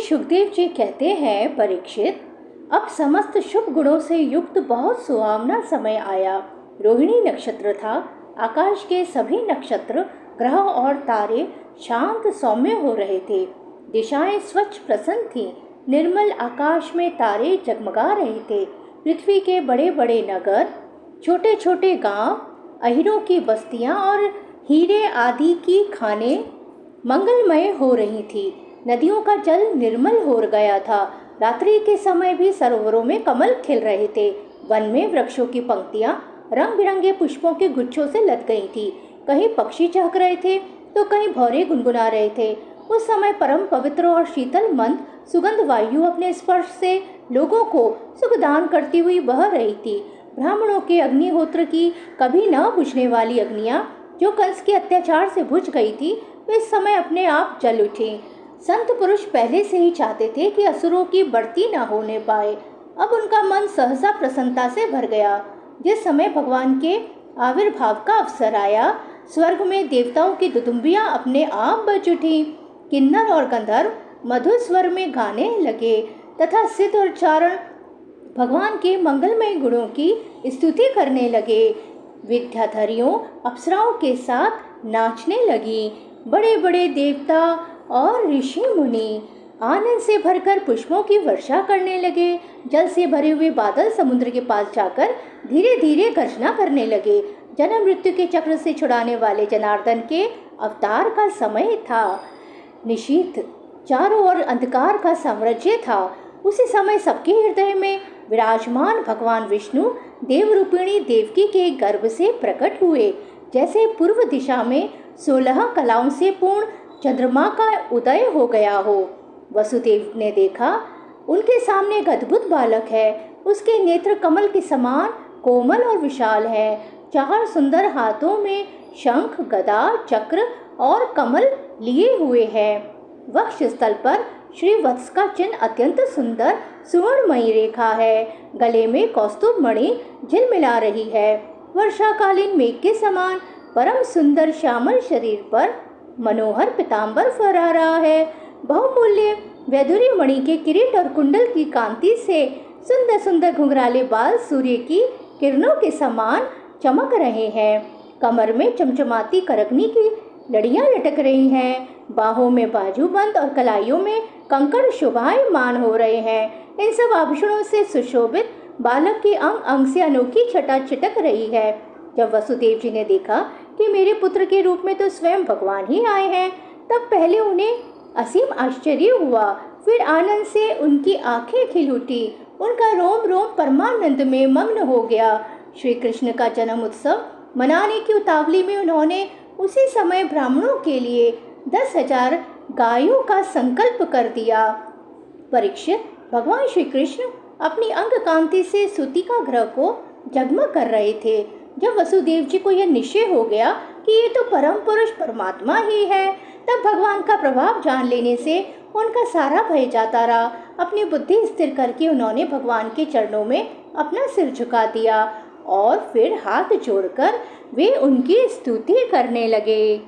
सुखदेव जी कहते हैं, परीक्षित, अब समस्त शुभ गुणों से युक्त बहुत सुहावना समय आया। रोहिणी नक्षत्र था। आकाश के सभी नक्षत्र, ग्रह और तारे शांत सौम्य हो रहे थे। दिशाएं स्वच्छ प्रसन्न थीं। निर्मल आकाश में तारे जगमगा रहे थे। पृथ्वी के बड़े बड़े नगर, छोटे छोटे गांव, अहीरों की बस्तियां और हीरे आदि की खानें मंगलमय हो रही थी। नदियों का जल निर्मल हो गया था। रात्रि के समय भी सरोवरों में कमल खिल रहे थे। वन में वृक्षों की पंक्तियां रंग बिरंगे पुष्पों के गुच्छों से लद गई थी। कहीं पक्षी चहक रहे थे तो कहीं भौरे गुनगुना रहे थे। उस समय परम पवित्र और शीतल मंद सुगंध वायु अपने स्पर्श से लोगों को सुखदान करती हुई बह रही थी। ब्राह्मणों के अग्निहोत्र की कभी न बुझने वाली अग्नियां, जो कंस के अत्याचार से बुझ गई थी, वे इस समय अपने आप जल उठी। संत पुरुष पहले से ही चाहते थे कि असुरों की बढ़ती न होने पाए। अब उनका मन सहसा प्रसन्नता से भर गया। जिस समय भगवान के आविर्भाव का अवसर आया, स्वर्ग में देवताओं की दुदुम्बियां अपने आप बज उठी। किन्नर और गंधर्व मधुर स्वर में गाने लगे तथा सिद्ध और चारण भगवान के मंगलमय गुणों की स्तुति करने लगे। विद्याधरियों अप्सराओं के साथ नाचने लगी। बड़े बड़े देवता और ऋषि मुनि आनंद से भरकर पुष्पों की वर्षा करने लगे। जल से भरे हुए बादल समुद्र के पास जाकर धीरे धीरे गर्जना करने लगे। जन्म मृत्यु के चक्र से छुड़ाने वाले जनार्दन के अवतार का समय था। निशीथ चारों ओर अंधकार का साम्राज्य था। उसी समय सबके हृदय में विराजमान भगवान विष्णु देवरूपिणी देवकी के गर्भ से प्रकट हुए। जैसे पूर्व दिशा में 16 कलाओं से पूर्ण चंद्रमा का उदय हो गया हो। वसुदेव ने देखा, उनके सामने एक अद्भुत बालक है। उसके नेत्र कमल के समान कोमल और विशाल है। 4 सुंदर हाथों में शंख, गदा, चक्र और कमल लिए हुए है। वक्ष स्थल पर श्री वत्स का चिन्ह अत्यंत सुंदर सुवर्णमयी रेखा है। गले में कौस्तुभ मणि झिलमिला रही है। वर्षाकालीन मेघ के समान परम सुंदर श्यामल शरीर पर मनोहर पीतांबर फहरा रहा है। बहुमूल्य वैदुर्य मणि के किरीट और कुंडल की कांति से सुंदर सुंदर घुंघराले बाल सूर्य की किरणों के समान चमक रहे हैं। कमर में चमचमाती करगनी की लड़ियां लटक रही हैं। बाहों में बाजूबंद और कलाइयों में कंकड़ शोभायमान हो रहे हैं। इन सब आभूषणों से सुशोभित बालक के अंग अंग से अनोखी छटा छिटक रही है। जब वसुदेव जी ने देखा कि मेरे पुत्र के रूप में तो स्वयं भगवान ही आए हैं, तब पहले उन्हें असीम आश्चर्य हुआ। फिर आनंद से उनकी आंखें खिल उठी। उनका रोम रोम परमानंद में मग्न हो गया। श्री कृष्ण का जन्म उत्सव मनाने की उतावली में उन्होंने उसी समय ब्राह्मणों के लिए 10,000 गायों का संकल्प कर दिया। परीक्षित, भगवान श्री कृष्ण अपनी अंग कांति से सूतिका ग्रह को जगमग कर रहे थे। जब वसुदेव जी को यह निश्चय हो गया कि ये तो परम पुरुष परमात्मा ही है, तब भगवान का प्रभाव जान लेने से उनका सारा भय जाता रहा। अपनी बुद्धि स्थिर करके उन्होंने भगवान के चरणों में अपना सिर झुका दिया और फिर हाथ जोड़कर वे उनकी स्तुति करने लगे।